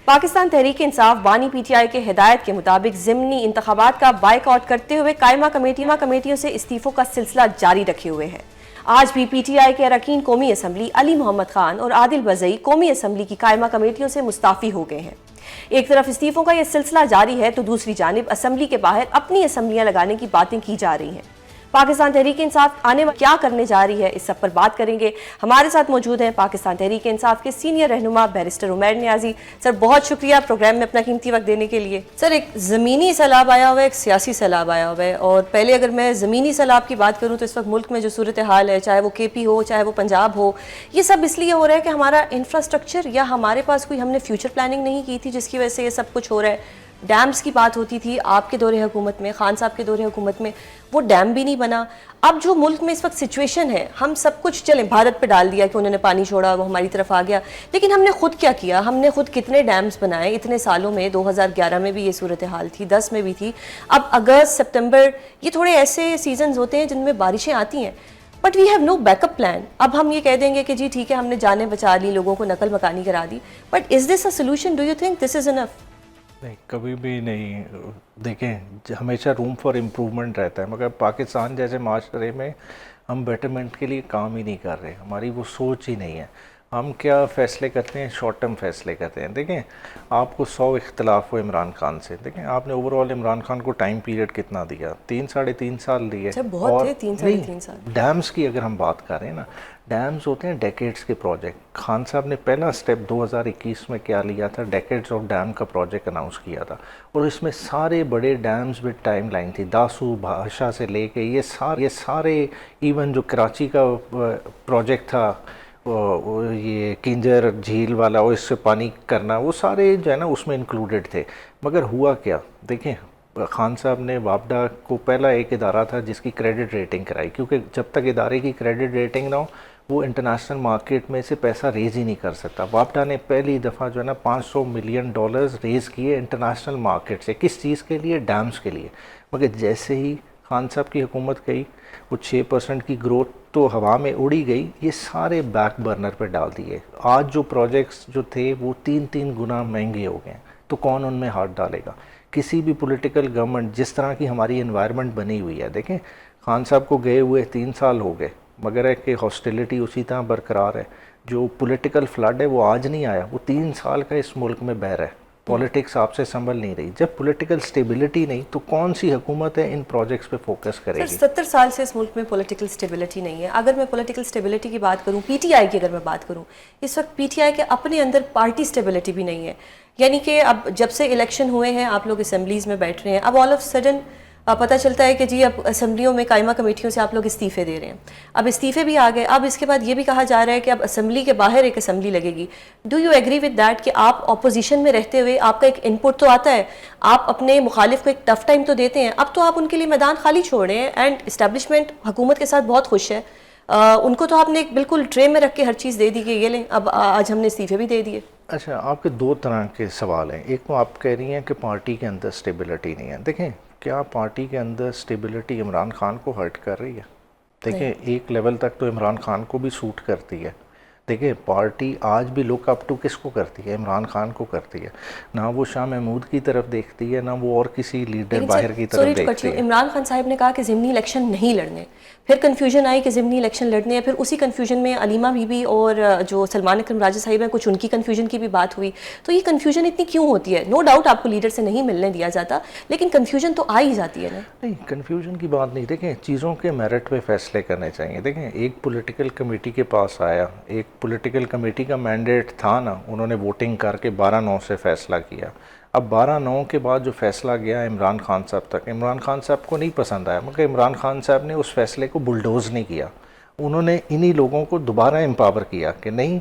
पाकिस्तान तहरीक इंसाफ बानी पीटीआई के हिदायत के मुताबिक ज़िमनी इंतखाबात का बाइकआउट करते हुए कायमा कमेटियों से इस्तीफों का सिलसिला जारी रखे हुए है। आज भी पीटीआई के अरकान कौमी असम्बली अली मोहम्मद खान और आदिल बज़ई कौमी असम्बली की कायमा कमेटियों से मुस्ताफ़ी हो गए हैं। एक तरफ इस्तीफों का यह सिलसिला जारी है तो दूसरी जानिब असम्बली के बाहर अपनी असम्बलियाँ लगाने की बातें की जा रही हैं। पाकिस्तान तहरीक इंसाफ आने में क्या करने जा रही है, इस सब पर बात करेंगे। हमारे साथ मौजूद हैं पाकिस्तान तहरीक इंसाफ के सीनियर रहनुमा बैरिस्टर उमैर नियाजी। सर बहुत शुक्रिया प्रोग्राम में अपना कीमती वक्त देने के लिए। सर एक ज़मीनी सैलाब आया हुआ है, एक सियासी सैलाब आया हुआ है, और पहले अगर मैं ज़मीनी सैलाब की बात करूँ तो इस वक्त मुल्क में जो सूरत हाल है, चाहे वो केपी हो चाहे वो पंजाब हो, ये सब इसलिए हो रहा है कि हमारा इंफ्रास्ट्रक्चर या हमारे पास कोई हमने फ्यूचर प्लानिंग नहीं की थी जिसकी वजह से ये सब कुछ हो रहा है। डैम्स की बात होती थी आपके दौरे हुकूमत में, खान साहब के दौरे हुकूमत में, वो डैम भी नहीं बना। अब जो मुल्क में इस वक्त सिचुएशन है, हम सब कुछ चलें भारत पे डाल दिया कि उन्होंने पानी छोड़ा, वो हमारी तरफ आ गया, लेकिन हमने खुद क्या किया? हमने खुद कितने डैम्स बनाए इतने सालों में? 2011 में भी ये सूरत हाल थी, 10 में भी थी। अब अगस्त सितंबर ये थोड़े ऐसे सीजन्स होते हैं जिनमें बारिशें आती हैं, but we have no backup plan. अब हम ये कह देंगे कि जी ठीक है हमने जानें बचा ली, लोगों को नकल मकानी करा दी, but is this a solution? Do you think this is enough? नहीं, कभी भी नहीं। देखें, हमेशा रूम फॉर इम्प्रूवमेंट रहता है, मगर पाकिस्तान जैसे माशरे में हम बेटरमेंट के लिए काम ही नहीं कर रहे, हमारी वो सोच ही नहीं है। हम क्या फ़ैसले करते हैं? शॉर्ट टर्म फ़ैसले करते हैं। देखें, आपको 100 इख्तलाफ हो इमरान खान से, देखें आपने ओवरऑल इमरान खान को टाइम पीरियड कितना दिया? 3 साढ़े 3 साल दिए। बहुत थे 3 साढ़े 3 साल। डैम्स की अगर हम बात करें ना, डैम्स होते हैं डेकेड्स के प्रोजेक्ट। खान साहब ने पहला स्टेप 2021 में क्या लिया था? डेकेड्स ऑफ डैम का प्रोजेक्ट अनाउंस किया था, और इसमें सारे बड़े डैम्स विद टाइम लाइन थी। दासू भाषा से लेके ये सारे इवन जो कराची का प्रोजेक्ट था, ये किंजर झील वाला, और इससे पानी करना, वो सारे जो है ना उसमें इंक्लूडेड थे। मगर हुआ क्या? देखें, खान साहब ने वापडा को पहला एक इदारा था जिसकी क्रेडिट रेटिंग कराई, क्योंकि जब तक इदारे की क्रेडिट रेटिंग ना हो वो इंटरनेशनल मार्केट में से पैसा रेज़ ही नहीं कर सकता। वापडा ने पहली दफ़ा जो है ना $500 मिलियन रेज़ किए इंटरनेशनल मार्केट से। किस चीज़ के लिए? डैम्स के लिए। मगर जैसे ही खान साहब की हुकूमत गई, वो 6% की ग्रोथ तो हवा में उड़ी गई, ये सारे बैक बर्नर पर डाल दिए। आज जो प्रोजेक्ट्स जो थे वो 3 गुना महंगे हो गए, तो कौन उनमें हाथ डालेगा? किसी भी पॉलिटिकल गवर्नमेंट, जिस तरह की हमारी एनवायरनमेंट बनी हुई है, देखें खान साहब को गए हुए 3 साल हो गए, मगर है कि हॉस्टिलिटी उसी तरह बरकरार है। जो पॉलिटिकल फ्लड है वो आज नहीं आया, वो 3 साल का इस मुल्क में बह रहा है। पॉलिटिक्स आपसे संभल नहीं रही। जब पॉलिटिकल स्टेबिलिटी नहीं तो कौन सी हुकूमत है इन प्रोजेक्ट्स पे फोकस करेगी? 70 साल से इस मुल्क में पॉलिटिकल स्टेबिलिटी नहीं है। अगर मैं पॉलिटिकल स्टेबिलिटी की बात करूं, पीटीआई की अगर मैं बात करूं, इस वक्त पीटीआई के अपने अंदर पार्टी स्टेबिलिटी भी नहीं है। यानी कि अब जब से इलेक्शन हुए हैं, आप लोग असम्बलीज़ में बैठ रहे हैं, अब ऑल ऑफ सडन पता चलता है कि जी अब असम्बलियों में कायमा कमेटियों से आप लोग इस्तीफ़े दे रहे हैं। अब इस्तीफ़े भी आ गए, अब इसके बाद ये भी कहा जा रहा है कि अब असम्बली के बाहर एक असम्बली लगेगी। Do you agree with that कि आप अपोजिशन में रहते हुए आपका एक इनपुट तो आता है, आप अपने मुखालिफ को एक टफ टाइम तो देते हैं, अब तो आप उनके लिए मैदान खाली छोड़ रहे हैं, एंड इस्टेब्लिशमेंट हुकूमत के साथ बहुत खुश है। उनको तो आपने बिल्कुल ट्रे में रख के हर चीज़ दे दी कि ये लें, अब आज हमने इस्तीफ़े भी दे दिए। अच्छा, आपके 2 तरह के सवाल हैं। एक तो आप कह रही हैं कि पार्टी के अंदर स्टेबिलिटी नहीं है। देखें, क्या पार्टी के अंदर स्टेबिलिटी इमरान खान को हर्ट कर रही है? देखें, एक लेवल तक तो इमरान खान को भी सूट करती है। देखिए, पार्टी आज भी लुक अप टू किसको करती है? इमरान खान को करती है। ना वो शाह महमूद की तरफ देखती है, ना वो और किसी लीडर बाहर की तरफ देखती है। इमरान खान साहब ने कहा कि ज़िमनी इलेक्शन नहीं लड़ने, फिर कन्फ्यूजन आई कि ज़िमनी इलेक्शन लड़ने हैं, फिर उसी कन्फ्यूजन में अलीमा बीबी और जो सलमान अकरम राजा साहिब हैं, कुछ उनकी कन्फ्यूजन की भी बात हुई। तो ये कन्फ्यूजन इतनी क्यों होती है? नो डाउट आपको लीडर से नहीं मिलने दिया जाता, लेकिन कन्फ्यूजन तो आ ही जाती है ना। नहीं, कन्फ्यूजन की बात नहीं। देखें, चीज़ों के मेरिट पे फैसले करने चाहिए। देखें, एक पॉलिटिकल कमेटी के पास आया, एक पॉलिटिकल कमेटी का मैंडेट था ना, उन्होंने वोटिंग करके 12-9 से फैसला किया। अब 12-9 के बाद जो फैसला गया इमरान खान साहब तक, इमरान खान साहब को नहीं पसंद आया, मगर इमरान खान साहब ने उस फैसले को बुलडोज़ नहीं किया। उन्होंने इन्हीं लोगों को दोबारा एम्पावर किया कि नहीं,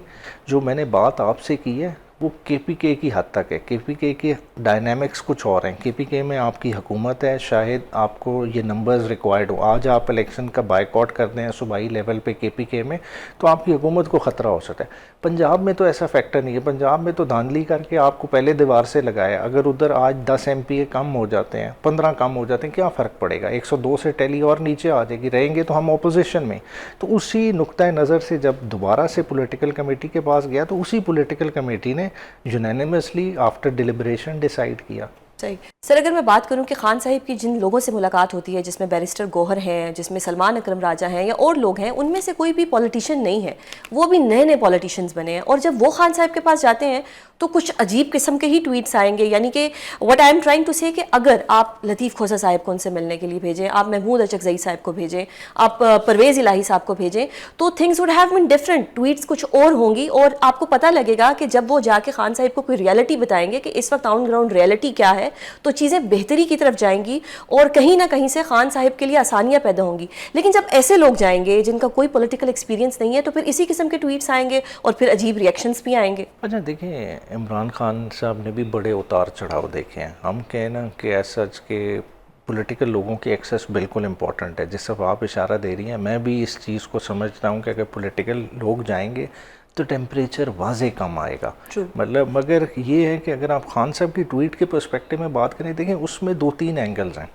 जो मैंने बात आपसे की है वो केपीके की हद तक है। केपीके के डायनामिक्स कुछ और हैं। केपीके में आपकी हुकूमत है, शायद आपको ये नंबर्स रिक्वायर्ड हो। आज आप इलेक्शन का बाइकआउट करते हैं सूबाई लेवल पे केपीके में, तो आपकी हुकूमत को ख़तरा हो सकता है। पंजाब में तो ऐसा फैक्टर नहीं है। पंजाब में तो धांधली करके आपको पहले दीवार से लगाया। अगर उधर आज 10 MPA कम हो जाते हैं, 15 कम हो जाते हैं, क्या फ़र्क पड़ेगा? 102 से टैली और नीचे आ जाएगी, रहेंगे तो हम अपोजिशन में। तो उसी नुक्ता नज़र से जब दोबारा से पॉलिटिकल कमेटी के पास गया, तो उसी पॉलिटिकल कमेटी ने نے यूनानिमसली आफ्टर डिलिब्रेशन डिसाइड किया. صحیح سر، اگر میں بات کروں کہ خان صاحب کی جن لوگوں سے ملاقات ہوتی ہے، جس میں بیرسٹر گوہر ہیں، جس میں سلمان اکرم راجہ ہیں یا اور لوگ ہیں، ان میں سے کوئی بھی پولیٹیشین نہیں ہے، وہ بھی نئے نئے پولیٹیشینز بنے ہیں، اور جب وہ خان صاحب کے پاس جاتے ہیں تو کچھ عجیب قسم کے ہی ٹویٹس آئیں گے. یعنی کہ what I am trying to say کہ اگر آپ لطیف کھوسا صاحب کو ان سے ملنے کے لیے بھیجیں، آپ محمود اچکزئی صاحب کو بھیجیں، آپ پرویز الہی صاحب کو بھیجیں، تو things would have been different. Tweets کچھ اور ہوں گی، اور آپ کو پتہ لگے گا کہ جب وہ جا کے خان صاحب کو کوئی ریئلٹی بتائیں گے کہ اس وقت آن گراؤنڈ ریئلٹی کیا ہے، تو چیزیں بہتری کی طرف جائیں گی اور کہیں نہ کہیں سے خان صاحب کے لیے آسانیاں پیدا ہوں گی. لیکن جب ایسے لوگ جائیں گے جن کا کوئی پولیٹیکل ایکسپیرینس نہیں ہے، تو پھر اسی قسم کے ٹویٹس آئیں گے اور پھر عجیب ریئیکشنز بھی آئیں گے. اچھا دیکھیں، عمران خان صاحب نے بھی بڑے اتار چڑھاؤ دیکھے ہیں. ہم کہیں نا کہ سچ کے پولیٹیکل لوگوں کی ایکسیس بالکل امپورٹنٹ ہے. جس سے آپ اشارہ دے رہی ہیں، میں بھی اس چیز کو سمجھتا ہوں کہ اگر پولیٹیکل لوگ جائیں گے تو ٹیمپریچر واضح کم آئے گا. مطلب مگر یہ ہے کہ اگر آپ خان صاحب کی ٹویٹ کے پرسپیکٹو میں بات کریں، دیکھیں اس میں 2-3 اینگلز ہیں.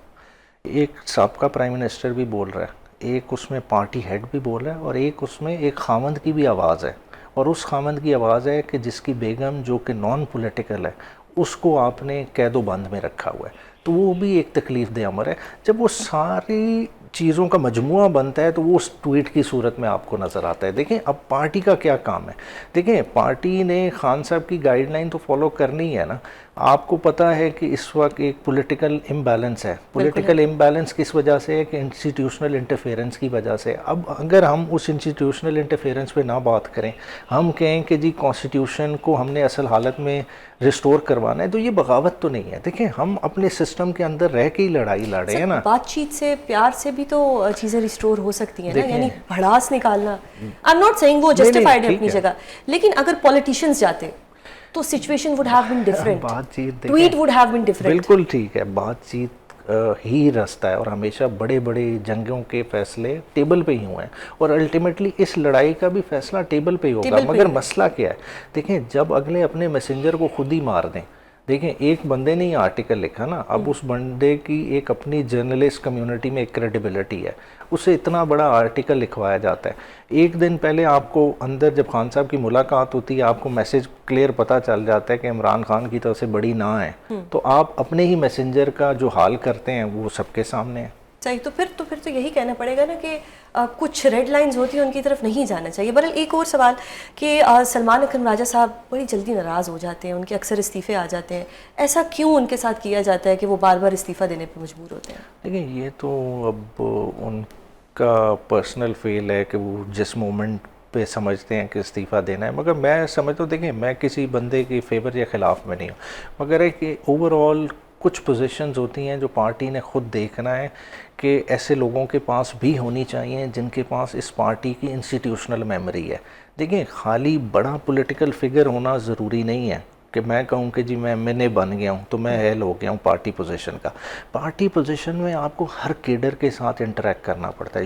ایک سابقہ پرائم منسٹر بھی بول رہا ہے، ایک اس میں پارٹی ہیڈ بھی بول رہا ہے، اور ایک اس میں ایک خاوند کی بھی آواز ہے. اور اس خاوند کی آواز ہے کہ جس کی بیگم جو کہ نان پولیٹیکل ہے، اس کو آپ نے قید و بند میں رکھا ہوا ہے. تو وہ بھی ایک تکلیف دہ امر ہے. جب وہ ساری چیزوں کا مجموعہ بنتا ہے تو وہ اس ٹویٹ کی صورت میں آپ کو نظر آتا ہے. دیکھیں اب پارٹی کا کیا کام ہے. دیکھیں پارٹی نے خان صاحب کی گائیڈ لائن تو فالو کرنی ہے نا. آپ کو پتہ ہے کہ اس وقت ایک پولیٹیکل امبیلنس ہے. پولیٹیکل امبیلنس کس وجہ سے ہے؟ کہ انسٹیٹیوشنل انٹرفیرنس کی وجہ سے. اب اگر ہم اس انسٹیٹیوشنل انٹرفیرنس پہ نہ بات کریں، ہم کہیں کہ جی کانسٹیٹیوشن کو ہم نے اصل حالت میں ریسٹور کروانا ہے، تو یہ بغاوت تو نہیں ہے. دیکھیں ہم اپنے سسٹم کے اندر رہ کے ہی لڑائی لڑے ہیں نا. بات چیت سے، پیار سے بھی تو چیزیں ریسٹور ہو سکتی ہیں نا. یعنی بھڑاس نکالنا، آئی ایم ناٹ سیئنگ وہ جسٹیفائڈ ہے اپنی جگہ، لیکن اگر پولیٹیشینز جاتے تو situation would have been different, بات چیت tweet would have been different. بالکل ٹھیک ہے، بات چیت ہی رستہ ہے، اور ہمیشہ بڑے بڑے جنگوں کے فیصلے ٹیبل پہ ہی ہوئے ہیں، اور الٹیمیٹلی اس لڑائی کا بھی فیصلہ ٹیبل پہ ہی ہوگا. مگر مسئلہ کیا ہے؟ دیکھیں جب اگلے اپنے میسنجر کو خود ہی مار دیں. دیکھیں ایک بندے نے یہ آرٹیکل لکھا نا، اب اس بندے کی ایک اپنی جرنلسٹ کمیونٹی میں ایک کریڈیبلٹی ہے، اسے اتنا بڑا آرٹیکل لکھوایا جاتا ہے. ایک دن پہلے آپ کو اندر جب خان صاحب کی ملاقات ہوتی ہے، آپ کو میسج کلیئر پتہ چل جاتا ہے کہ عمران خان کی طرف سے بڑی نہ ہے، تو آپ اپنے ہی میسنجر کا جو حال کرتے ہیں وہ سب کے سامنے ہے. صحیح. تو پھر تو یہی کہنا پڑے گا نا کہ کچھ ریڈ لائنز ہوتی ہیں، ان کی طرف نہیں جانا چاہیے. بہرحال ایک اور سوال کہ سلمان اکرم راجہ صاحب بڑی جلدی ناراض ہو جاتے ہیں، ان کے اکثر استعفے آ جاتے ہیں. ایسا کیوں ان کے ساتھ کیا جاتا ہے کہ وہ بار بار استعفیٰ دینے پہ مجبور ہوتے ہیں؟ دیکھیں یہ تو اب ان کا پرسنل فیل ہے کہ وہ جس مومنٹ پہ سمجھتے ہیں کہ استعفیٰ دینا ہے. مگر میں سمجھتا ہوں، دیکھیں میں کسی بندے کے فیور یا خلاف میں نہیں ہوں، مگر ہے کہ اوور آل کچھ پوزیشنز ہوتی ہیں جو پارٹی نے خود دیکھنا ہے کہ ایسے لوگوں کے پاس بھی ہونی چاہیے جن کے پاس اس پارٹی کی انسٹیٹیوشنل میموری ہے. دیکھیں خالی بڑا پولیٹیکل فگر ہونا ضروری نہیں ہے کہ میں کہوں کہ جی میں MNA بن گیا ہوں تو میں اہل ہو گیا ہوں پارٹی پوزیشن کا. پارٹی پوزیشن میں آپ کو ہر کیڈر کے ساتھ انٹریکٹ کرنا پڑتا ہے.